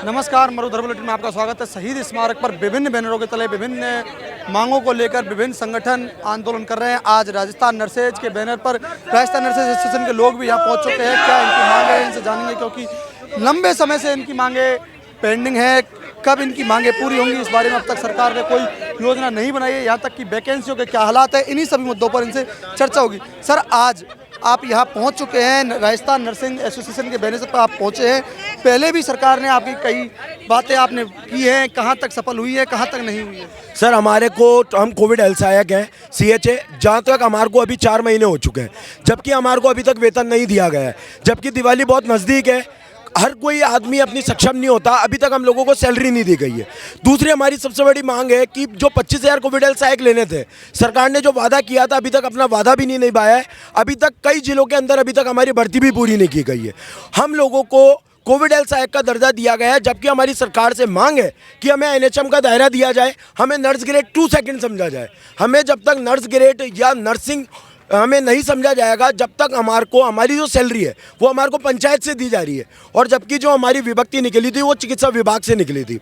नमस्कार, मरुधर बुलेटिन में आपका स्वागत है। शहीद स्मारक पर विभिन्न बैनरों के तले विभिन्न मांगों को लेकर विभिन्न संगठन आंदोलन कर रहे हैं। आज राजस्थान नर्सेज के बैनर पर राजस्थान नर्सेज एसोसिएशन के लोग भी यहाँ पहुँच चुके हैं। क्या इनकी मांगे हैं, इनसे जानेंगे, क्योंकि लंबे समय से इनकी मांगे पेंडिंग है। कब इनकी मांगे पूरी होंगी, इस बारे में अब तक सरकार ने कोई योजना नहीं बनाई है। यहाँ तक कि वैकेंसियों के क्या हालात है, इन्हीं सभी मुद्दों पर इनसे चर्चा होगी। सर, आज आप यहाँ पहुँच चुके हैं, राजस्थान नर्सिंग एसोसिएशन के बैनर पर आप पहुँचे हैं। पहले भी सरकार ने आपकी कई बातें आपने की हैं, कहाँ तक सफल हुई है, कहाँ तक नहीं हुई है? सर, हमारे को हम कोविड हेल्थ सहायक हैं CHA, जहाँ तक हमारे को अभी 4 महीने हो चुके हैं, जबकि हमारे को अभी तक वेतन नहीं दिया गया है। जबकि दिवाली बहुत नज़दीक है, हर कोई आदमी अपनी सक्षम नहीं होता, अभी तक हम लोगों को सैलरी नहीं दी गई है। दूसरी हमारी सबसे बड़ी मांग है कि जो 25,000 कोविड हेल्थ सहायक लेने थे, सरकार ने जो वादा किया था, अभी तक अपना वादा भी नहीं निभाया है। अभी तक कई जिलों के अंदर अभी तक हमारी भर्ती भी पूरी नहीं की गई है। हम लोगों को कोविड हेल्थ सहायक का दर्जा दिया गया है, जबकि हमारी सरकार से मांग है कि हमें NHM का दायरा दिया जाए, हमें नर्स ग्रेड 2 सेकंड समझा जाए। हमें जब तक नर्स ग्रेड या नर्सिंग हमें नहीं समझा जाएगा, जब तक हमारे को हमारी जो सैलरी है वो हमारे को पंचायत से दी जा रही है, और जबकि जो हमारी विभक्ति निकली थी वो चिकित्सा विभाग से निकली थी।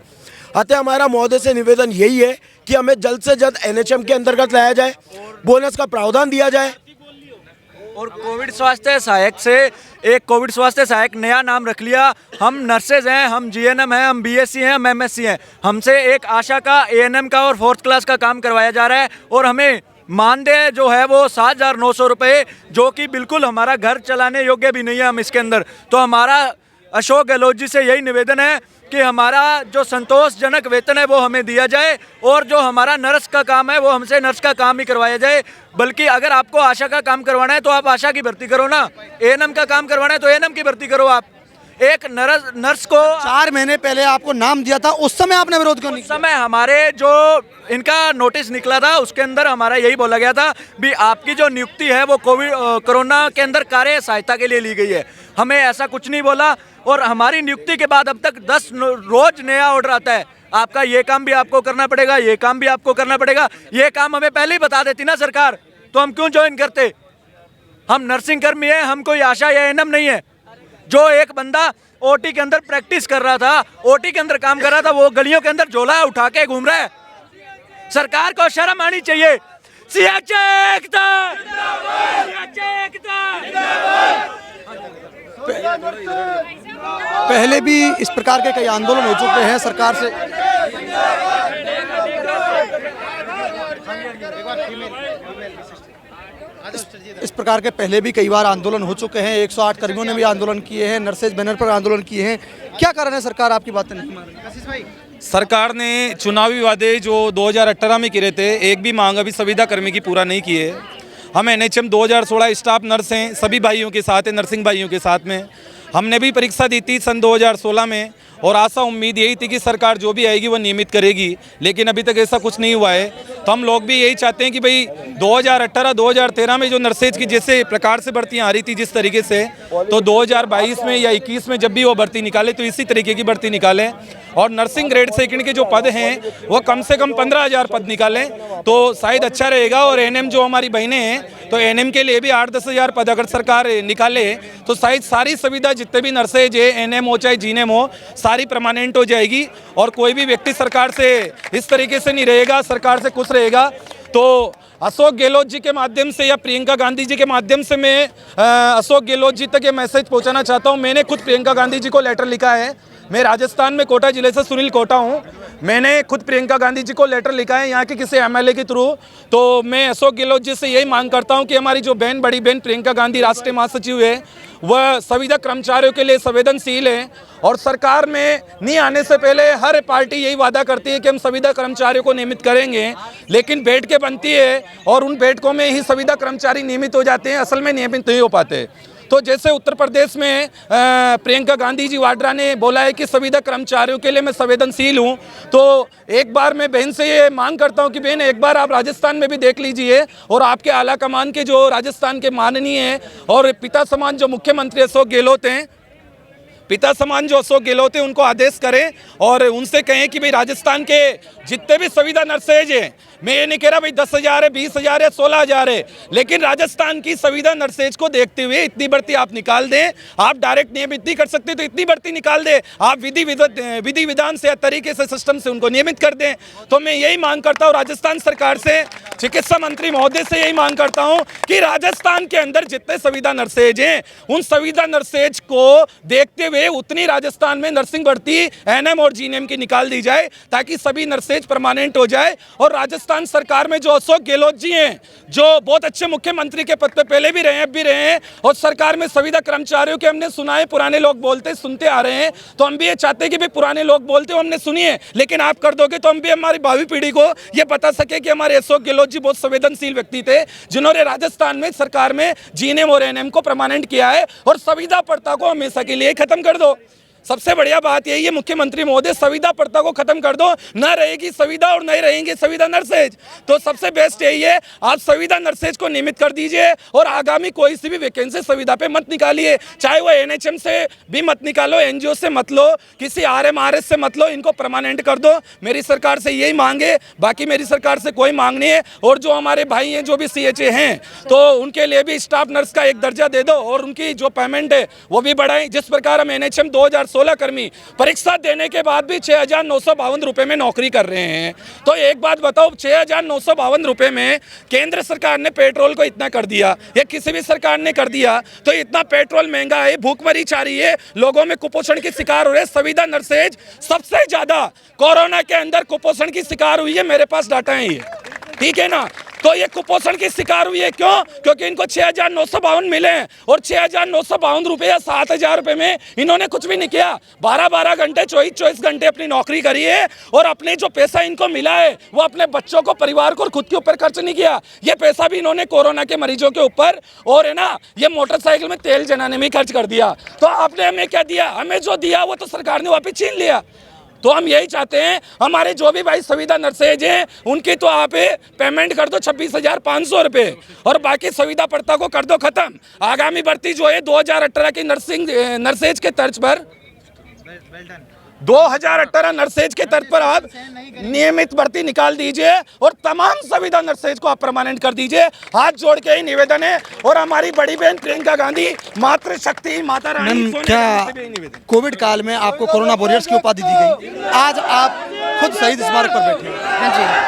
अतः हमारा महोदय से निवेदन यही है कि हमें जल्द से जल्द NHM के अंतर्गत लाया जाए, बोनस का प्रावधान दिया जाए। और कोविड स्वास्थ्य सहायक से एक कोविड स्वास्थ्य सहायक नया नाम रख लिया। हम नर्सेज हैं, हम GNM हैं, हम BSc हैं, हम MSc हैं। हमसे एक आशा का, ANM का और 4th क्लास का काम करवाया जा रहा है, और हमें मानदेय जो है वो 7,900 रुपये, जो कि बिल्कुल हमारा घर चलाने योग्य भी नहीं है हम इसके अंदर। तो हमारा अशोक गहलोत जी से यही निवेदन है कि हमारा जो संतोषजनक वेतन है वो हमें दिया जाए, और जो हमारा नर्स का काम है वो हमसे नर्स का काम ही करवाया जाए। बल्कि अगर आपको आशा का काम करवाना है तो आप आशा की भर्ती करो ना, ANM का काम करवाना है तो ANM की भर्ती करो। आप एक नर्स को 4 महीने पहले आपको नाम दिया था, उस समय आपने विरोध क्यों नहीं उस समय हमारे जो इनका नोटिस निकला था उसके अंदर हमारा यही बोला गया था भी आपकी जो नियुक्ति है वो कोरोना के अंदर कार्य सहायता के लिए ली गई है। हमें ऐसा कुछ नहीं बोला, और हमारी नियुक्ति के बाद अब तक 10 रोज नया ऑर्डर आता है, आपका ये काम भी आपको करना पड़ेगा, ये काम भी आपको करना पड़ेगा। ये काम हमें पहले ही बता देती ना सरकार, तो हम क्यों ज्वाइन करते? हम नर्सिंग कर्मी हैं, हम कोई आशा या ANM नहीं है। जो एक बंदा OT के अंदर प्रैक्टिस कर रहा था, OT के अंदर काम कर रहा था, वो गलियों के अंदर झोला उठा के घूम रहा है। सरकार को शर्म आनी चाहिए। CHA एकता! CHA एकता! पहले भी इस प्रकार के कई आंदोलन हो चुके हैं सरकार से। इस प्रकार के पहले भी कई बार आंदोलन हो चुके हैं। 108 कर्मियों ने भी आंदोलन किए हैं, नर्सेज बैनर पर आंदोलन किए हैं। क्या कारण है सरकार आपकी बातें नहीं मान रही? सरकार ने चुनावी वादे जो 2018 में किए थे, एक भी मांग अभी संविदा कर्मी की पूरा नहीं की है। हम NHM 2016 स्टाफ नर्स हैं, सभी भाइयों के साथ हैं, नर्सिंग भाइयों के साथ में। हमने भी परीक्षा दी थी सन 2016 में, और आशा उम्मीद यही थी कि सरकार जो भी आएगी वो नियमित करेगी, लेकिन अभी तक ऐसा कुछ नहीं हुआ है। तो हम लोग भी यही चाहते हैं कि भाई 2018-2013 में जो नर्सेज की जैसे प्रकार से भर्तियाँ आ रही थी जिस तरीके से, तो 2022 में या 21 में जब भी वो भर्ती निकाले तो इसी तरीके की भर्ती निकालें, और नर्सिंग ग्रेड सेकंड के जो पद हैं वो कम से कम 15,000 पद निकालें तो शायद अच्छा रहेगा। और ANM जो हमारी बहनें हैं, तो ANM के लिए भी 8-10 हज़ार पद अगर सरकार निकाले तो शायद सारी सुविधा जितने भी नर्सेज है, ANM हो चाहे GNM हो, सारी परमानेंट हो जाएगी, और कोई भी व्यक्ति सरकार से इस तरीके से नहीं रहेगा, सरकार से खुश रहेगा। तो अशोक गहलोत जी के माध्यम से या प्रियंका गांधी जी के माध्यम से मैं अशोक गहलोत जी तक ये मैसेज पहुंचाना चाहता हूं। मैंने खुद प्रियंका गांधी जी को लेटर लिखा है। मैं राजस्थान में कोटा जिले से सुनील कोटा हूं। मैंने खुद प्रियंका गांधी जी को लेटर लिखा है यहाँ के किसी MLA के थ्रू। तो मैं अशोक गहलोत जी से यही मांग करता हूँ कि हमारी जो बहन, बड़ी बहन प्रियंका गांधी राष्ट्रीय महासचिव है, वह संविदा कर्मचारियों के लिए संवेदनशील है, और सरकार में नहीं आने से पहले हर पार्टी यही वादा करती है कि हम संविदा कर्मचारियों को नियमित करेंगे, लेकिन बैठकें बनती है और उन बैठकों में ही संविदा कर्मचारी नियमित हो जाते हैं, असल में नियमित नहीं हो पाते। तो जैसे उत्तर प्रदेश में प्रियंका गांधी जी वाड्रा ने बोला है कि संविदा कर्मचारियों के लिए मैं संवेदनशील हूं, तो एक बार मैं बहन से ये मांग करता हूं कि बहन एक बार आप राजस्थान में भी देख लीजिए, और आपके आला कमान के जो राजस्थान के माननीय हैं और पिता समान जो मुख्यमंत्री अशोक गहलोत हैं, पिता समान जो अशोक गहलोत है उनको आदेश करें और उनसे कहें कि भाई राजस्थान के जितने भी संविदा नर्सेज हैं, मैं ये नहीं कह रहा भाई 10,000 है, 20,000 है, 16,000 है, लेकिन राजस्थान की संविदा नर्सेज को देखते हुए इतनी भर्ती आप निकाल दें। आप डायरेक्ट नियमित नहीं कर सकते तो इतनी भर्ती निकाल दें, आप विधि विधान से तरीके से सिस्टम से उनको नियमित कर दें। तो मैं यही मांग करता हूँ राजस्थान सरकार से, चिकित्सा मंत्री महोदय से यही मांग करता हूँ कि राजस्थान के अंदर जितने संविदा नर्सेज हैं उन संविदा नर्सेज को देखते हुए उतनी राजस्थान में नर्सिंग भर्ती एनएम और जीएनएम की निकाल दी जाए ताकि सभी नर्सेज परमानेंट हो जाए। और राजस्थान सरकार में जो अशोक गहलोत जी हैं, जो बहुत अच्छे मुख्यमंत्री के पद पे पहले भी रहे हैं, अब भी रहे हैं, और सरकार में संविदा कर्मचारियों के हमने सुना है, पुराने लोग बोलते सुनते आ रहे हैं, तो हम भी ये चाहते हैं कि भाई पुराने लोग बोलते हो हमने सुनी है, लेकिन आप कर दोगे तो हम भी हमारी भावी पीढ़ी को ये बता सके कि हमारे अशोक गहलोत जी बहुत संवेदनशील व्यक्ति थे जिन्होंने राजस्थान में सरकार में जीएनएम और एनएम को परमानेंट किया है। और संविदा प्रथा को हमेशा के लिए खत्म कर दो। सबसे बढ़िया बात यही है मुख्यमंत्री महोदय, संविदा प्रथा को खत्म कर दो, न रहेगी संविदा और नहीं रहेंगे संविदा नर्सेज। तो सबसे बेस्ट यही है आप संविदा नर्सेज को नियमित कर दीजिए और आगामी कोई सी भी वैकेंसी संविदा पे मत निकालिए, चाहे वो एनएचएम से भी मत निकालो, एनजीओ से मत लो, किसी आरएमआरएस से मत लो, इनको परमानेंट कर दो। मेरी सरकार से यही मांग है, बाकी मेरी सरकार से कोई मांग नहीं है। और जो हमारे भाई हैं जो भी सीएचए हैं तो उनके लिए भी स्टाफ नर्स का एक दर्जा दे दो और उनकी जो पेमेंट है वो भी बढ़ाएं। जिस प्रकार हम एनएचएम 2016 कर्मी परीक्षा देने के बाद भी 6,952 रुपए में नौकरी कर रहे हैं, तो एक बात बताओ 6,952 रुपए में केंद्र सरकार ने पेट्रोल को इतना कर दिया या किसी भी सरकार ने कर दिया, तो इतना पेट्रोल महंगा है, भूखमरी छा रही है, लोगों में कुपोषण के शिकार हो रहे हैं। संविदा नर्सेज सबसे ज्यादा कोरोना के अंदर कुपोषण की शिकार हुई है, मेरे पास डाटा है ये, ठीक है ना। तो ये कुपोषण की शिकार हुई है क्यों? क्योंकि इनको 6,952 मिले हैं और 6,952 रुपये या 7,000 रुपये में इन्होंने कुछ भी नहीं किया। 12-12 घंटे 24 घंटे अपनी नौकरी करी है और अपने जो पैसा इनको मिला है वो अपने बच्चों को, परिवार को और खुद के ऊपर खर्च नहीं किया। ये पैसा भी इन्होंने कोरोना के मरीजों के ऊपर और है ना ये मोटरसाइकिल में तेल जलाने में खर्च कर दिया। तो आपने हमें क्या दिया? हमें जो दिया वो तो सरकार ने वापस छीन लिया। तो हम यही चाहते हैं हमारे जो भी भाई संविदा नर्सेज हैं उनकी तो आप पेमेंट कर दो 26,500 रुपये और बाकी संविदा प्रथा को कर दो खत्म। आगामी भर्ती जो है 2018 की नर्सेज के तर्ज पर 2018 नर्सेज के तर्ज पर आप नियमित भर्ती निकाल दीजिए और तमाम संविदा नर्सेज को आप परमानेंट कर दीजिए। हाथ जोड़ के ही निवेदन है। और हमारी बड़ी बहन प्रियंका गांधी मातृशक्ति माता रानी, क्या कोविड काल में आपको कोरोना वॉरियर्स की उपाधि दी गई? आज आप खुद शहीद स्मारक पर बैठे हैं।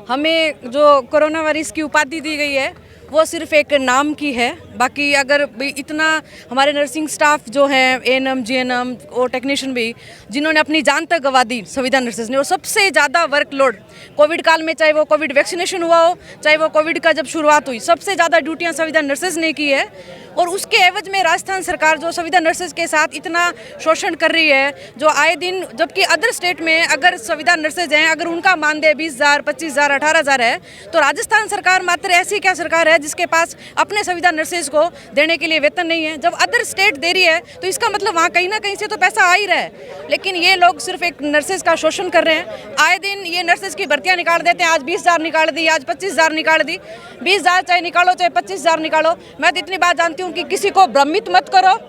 हमें जो कोरोना वायरस की उपाधि दी गई है वो सिर्फ एक नाम की है। बाकी अगर इतना हमारे नर्सिंग स्टाफ जो हैं, एएनएम, जीएनएम और टेक्नीशियन भी जिन्होंने अपनी जान तक गंवा दी संविदा नर्सेज ने, और सबसे ज़्यादा वर्कलोड कोविड काल में, चाहे वो कोविड वैक्सीनेशन हुआ हो, चाहे वो कोविड का जब शुरुआत हुई, सबसे ज़्यादा ड्यूटियाँ संविदा नर्सेज ने की है। और उसके एवज में राजस्थान सरकार जो संविदा नर्सेज के साथ इतना शोषण कर रही है, जो आए दिन, जबकि अदर स्टेट में अगर संविदा नर्सेज हैं, अगर उनका मानदेय 20,000, 25,000, 18,000 है, तो राजस्थान सरकार मात्र ऐसी क्या सरकार है जिसके पास अपने संविदा नर्सेज को देने के लिए वेतन नहीं है? जब अदर स्टेट दे रही है तो इसका मतलब वहाँ कहीं ना कहीं से तो पैसा आ ही रहा है। लेकिन ये लोग सिर्फ एक नर्सेज का शोषण कर रहे हैं। आए दिन ये नर्सेज की भर्तियाँ निकाल देते हैं, आज 20,000 निकाल दी, आज 25,000 निकाल दी। 20,000 चाहे निकालो चाहे 25,000 निकालो, मैं तो इतनी बात जानती हूँ कि किसी को भ्रमित मत करो।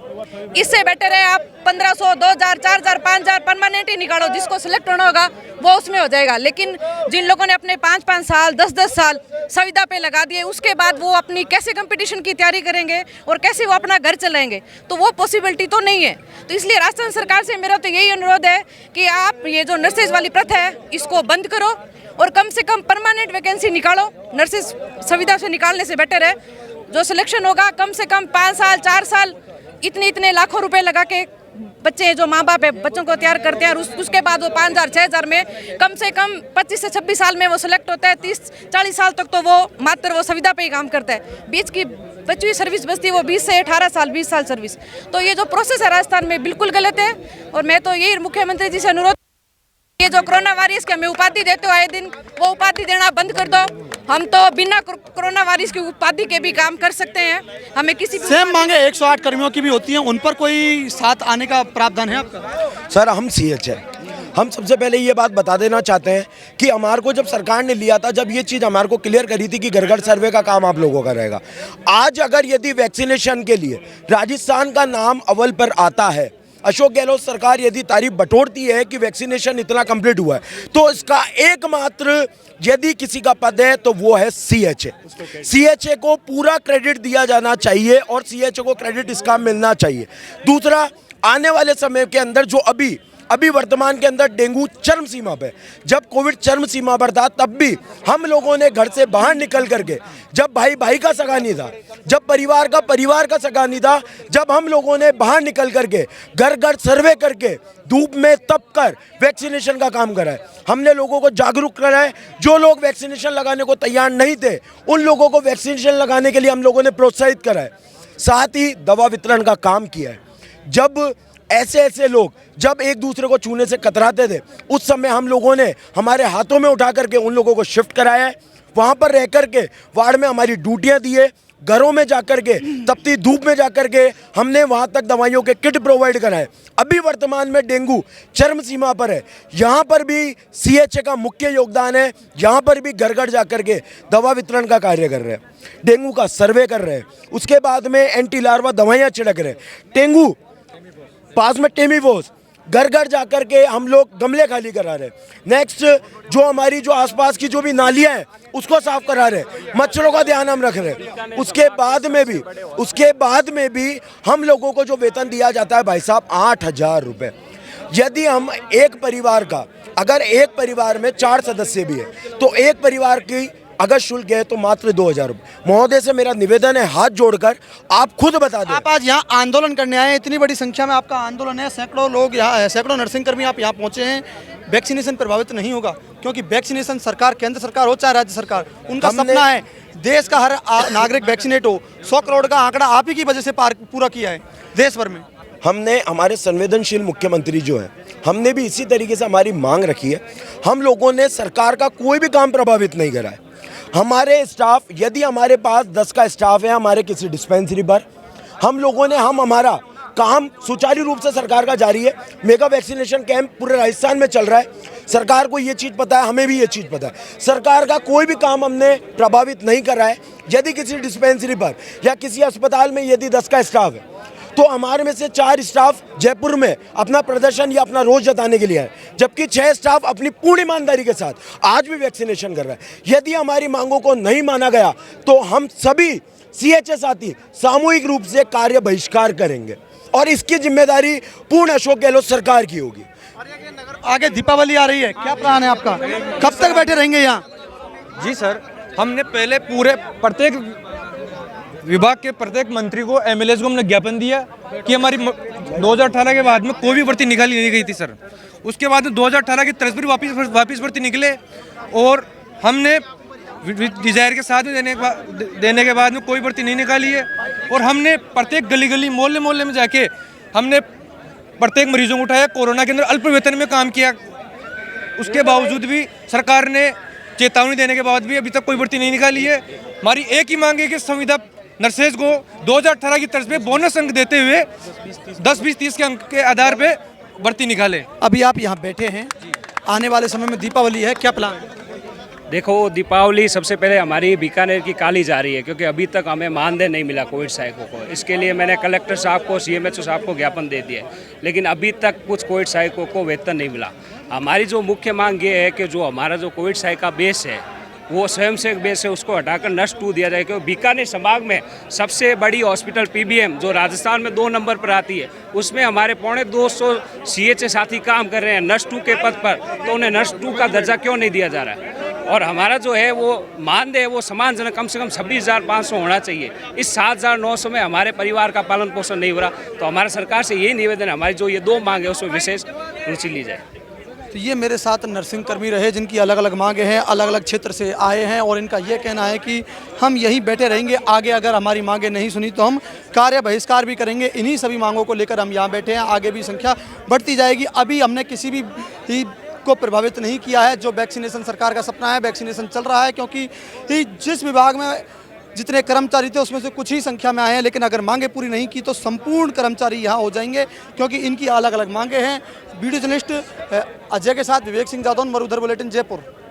इससे बेटर है आप 1,500, 2,000, 4,000, 5,000 परमानेंट ही निकालो, जिसको सिलेक्ट होना होगा वो उसमें हो जाएगा। लेकिन जिन लोगों ने अपने 5-5 साल, 10-10 साल संविदा पे लगा दिए, उसके बाद वो अपनी कैसे कंपटीशन की तैयारी करेंगे और कैसे वो अपना घर चलाएंगे? तो वो पॉसिबिलिटी तो नहीं है। तो इसलिए राजस्थान सरकार से मेरा तो यही अनुरोध है कि आप ये जो नर्सेज वाली प्रथा है इसको बंद करो और कम से कम परमानेंट वैकेंसी निकालो। नर्सेज संविदा से निकालने से बेटर है जो सिलेक्शन होगा कम से कम 5 साल, 4 साल, इतने लाखों रुपए लगा के बच्चे जो माँ बाप है बच्चों को तैयार करते हैं और उसके बाद वो 5,000, 6,000 में कम से कम 25 से 26 साल में वो सिलेक्ट होता है। 30-40 साल तक तो वो मात्र वो संविदा पे ही काम करता है। बीच की बची हुई सर्विस बचती है वो 20 से 18 साल, 20 साल सर्विस। तो ये जो प्रोसेस है राजस्थान में बिल्कुल गलत है। और मैं तो यही मुख्यमंत्री जी से अनुरोध, ये जो कोरोना वायरस के हमें उपाधि देते हो आए दिन, वो उपाधि देना बंद कर दो। हम तो बिना कोरोना वायरस की उपाधि के भी काम कर सकते हैं। हमें किसी सेम मांगे 108 कर्मियों की भी होती हैं, उन पर कोई साथ आने का प्रावधान है आपका? सर हम सीएच है हम सबसे पहले ये बात बता देना चाहते हैं कि हमारे को जब सरकार ने लिया था, जब ये चीज़ हमारे को क्लियर करी थी कि घर घर सर्वे का काम आप लोगों का रहेगा। आज अगर यदि वैक्सीनेशन के लिए राजस्थान का नाम अव्वल पर आता है, अशोक गहलोत सरकार यदि तारीफ बटोरती है कि वैक्सीनेशन इतना कंप्लीट हुआ है, तो इसका एकमात्र यदि किसी का पद है तो वो है सीएचए। सीएचए को पूरा क्रेडिट दिया जाना चाहिए और सीएचए को क्रेडिट इसका मिलना चाहिए। दूसरा, आने वाले समय के अंदर जो अभी वर्तमान के अंदर डेंगू चरम सीमा पे, जब कोविड चरम सीमा पर था तब भी हम लोगों ने घर से बाहर निकल करके, जब भाई भाई का सगा नहीं था, जब परिवार का सगा नहीं था, जब हम लोगों ने बाहर निकल करके घर घर सर्वे करके धूप में तप कर वैक्सीनेशन का काम करा है। हमने लोगों को जागरूक करा है। जो लोग वैक्सीनेशन लगाने को तैयार नहीं थे उन लोगों को वैक्सीनेशन लगाने के लिए हम लोगों ने प्रोत्साहित करा है। साथ ही दवा वितरण का काम किया है। जब ऐसे लोग जब एक दूसरे को छूने से कतराते थे, उस समय हम लोगों ने हमारे हाथों में उठा करके उन लोगों को शिफ्ट कराया है। वहाँ पर रह करके वार्ड में हमारी ड्यूटियाँ दी है, घरों में जाकर के तपती धूप में जाकर के हमने वहाँ तक दवाइयों के किट प्रोवाइड कराए। अभी वर्तमान में डेंगू चरम सीमा पर है, यहाँ पर भी सीएचए का मुख्य योगदान है। यहाँ पर भी घर घर जाकर के दवा वितरण का कार्य कर रहे हैं, डेंगू का सर्वे कर रहे हैं, उसके बाद में एंटी लार्वा दवाइयाँ छिड़क रहे हैं। डेंगू पास में टेमीफोस घर घर जाकर के हम लोग गमले खाली करा रहे हैं। नेक्स्ट, जो हमारी जो आसपास की जो भी नालियां हैं उसको साफ करा रहे हैं, मच्छरों का ध्यान हम रख रहे हैं। उसके बाद में भी हम लोगों को जो वेतन दिया जाता है भाई साहब 8,000 रुपये। यदि हम एक परिवार का, अगर एक परिवार में 4 सदस्य भी है तो एक परिवार की अगर शुल्क है तो मात्र 2,000 रुपये। महोदय से मेरा निवेदन है, हाथ जोड़कर आप खुद बता दें। आप आज यहाँ आंदोलन करने आए हैं, इतनी बड़ी संख्या में आपका आंदोलन है, सैकड़ों लोग यहाँ है, सैकड़ों नर्सिंग कर्मी आप यहाँ पहुँचे हैं। वैक्सीनेशन प्रभावित नहीं होगा क्योंकि वैक्सीनेशन सरकार, केंद्र सरकार हो चाहे राज्य सरकार, उनका सपना है देश का हर नागरिक वैक्सीनेट हो। 100 करोड़ का आंकड़ा आप ही की वजह से पूरा किया है देश भर में। हमने, हमारे संवेदनशील मुख्यमंत्री जो है, हमने भी इसी तरीके से हमारी मांग रखी है। हम लोगों ने सरकार का कोई भी काम प्रभावित नहीं करा है। हमारे स्टाफ, यदि हमारे पास 10 का स्टाफ है हमारे किसी डिस्पेंसरी पर, हम लोगों ने हमारा काम सुचारू रूप से सरकार का जारी है। मेगा वैक्सीनेशन कैंप पूरे राजस्थान में चल रहा है। सरकार को ये चीज़ पता है, हमें भी ये चीज़ पता है। सरकार का कोई भी काम हमने प्रभावित नहीं करा है। यदि किसी डिस्पेंसरी पर या किसी अस्पताल में यदि 10 का स्टाफ है तो हमारे में से 4 स्टाफ जयपुर में अपना प्रदर्शन या अपना रोज जताने के लिए है, जबकि 6 स्टाफ अपनी पूर्ण ईमानदारी के साथ आज भी वैक्सीनेशन कर रहा है। यदि हमारी मांगों को नहीं माना गया तो हम सभी सीएचए साथी सामूहिक रूप से कार्य बहिष्कार करेंगे और इसकी जिम्मेदारी पूर्ण अशोक गहलोत सरकार की होगी। आगे दीपावली आ रही है, क्या प्लान है आपका? कब तक बैठे रहेंगे यहाँ? जी सर, हमने पहले पूरे प्रत्येक विभाग के प्रत्येक मंत्री को, एमएलए को हमने ज्ञापन दिया कि हमारी 2018 के बाद में कोई भी भर्ती निकाली नहीं गई थी सर। उसके बाद में 2018 की तर्ज पर वापस भर्ती निकले और हमने डिजायर के साथ देने के बाद में कोई भर्ती नहीं निकाली है। और हमने प्रत्येक गली गली मोहल्ले में जाके हमने प्रत्येक मरीजों को उठाया, कोरोना के अंदर अल्प वेतन में काम किया। उसके बावजूद भी सरकार ने चेतावनी देने के बाद भी अभी तक कोई भर्ती नहीं निकाली है। हमारी एक ही मांग है कि संविदा नर्सेज को 2018 की तर्ज पे बोनस अंक देते हुए 10, 20, 30 के अंक के आधार पे भर्ती निकाले। अभी आप यहाँ बैठे हैं, आने वाले समय में दीपावली है, क्या प्लान है? देखो, दीपावली सबसे पहले हमारी बीकानेर की काली जा रही है क्योंकि अभी तक हमें मानदेय नहीं मिला कोविड सहायकों को। इसके लिए मैंने कलेक्टर साहब को, सीएमएचओ साहब को ज्ञापन दे दिया, लेकिन अभी तक कुछ कोविड सहायकों को वेतन नहीं मिला। हमारी जो मुख्य मांग ये है कि जो हमारा जो कोविड सहायक का बेस है वो स्वयंसेवक बेस है, उसको हटाकर नर्स 2 दिया जाए। क्योंकि बीकानेर संभाग में सबसे बड़ी हॉस्पिटल पीबीएम जो राजस्थान में 2 नंबर पर आती है, उसमें हमारे 250 सीएचए साथी काम कर रहे हैं नर्स 2 के पद पर, तो उन्हें नर्स 2 का दर्जा क्यों नहीं दिया जा रहा है? और हमारा जो है वो मानदेय है वो सम्मानजनक कम से कम 26,500 होना चाहिए। इस 7,900 में हमारे परिवार का पालन पोषण नहीं हो रहा। तो हमारे सरकार से यही निवेदन है, हमारी जो ये 2 मांग है उसमें विशेष रुचि ली जाए। तो ये मेरे साथ नर्सिंग कर्मी रहे जिनकी अलग अलग मांगे हैं, अलग अलग क्षेत्र से आए हैं और इनका ये कहना है कि हम यहीं बैठे रहेंगे, आगे अगर हमारी मांगे नहीं सुनी तो हम कार्य बहिष्कार भी करेंगे। इन्हीं सभी मांगों को लेकर हम यहाँ बैठे हैं, आगे भी संख्या बढ़ती जाएगी। अभी हमने किसी भी को प्रभावित नहीं किया है। जो वैक्सीनेशन सरकार का सपना है, वैक्सीनेशन चल रहा है क्योंकि जिस विभाग में जितने कर्मचारी थे उसमें से कुछ ही संख्या में आए हैं, लेकिन अगर मांगे पूरी नहीं की तो संपूर्ण कर्मचारी यहाँ हो जाएंगे, क्योंकि इनकी अलग अलग मांगे हैं। वीडियो जर्नलिस्ट अजय के साथ विवेक सिंह जादौन, मरुधर बुलेटिन, जयपुर।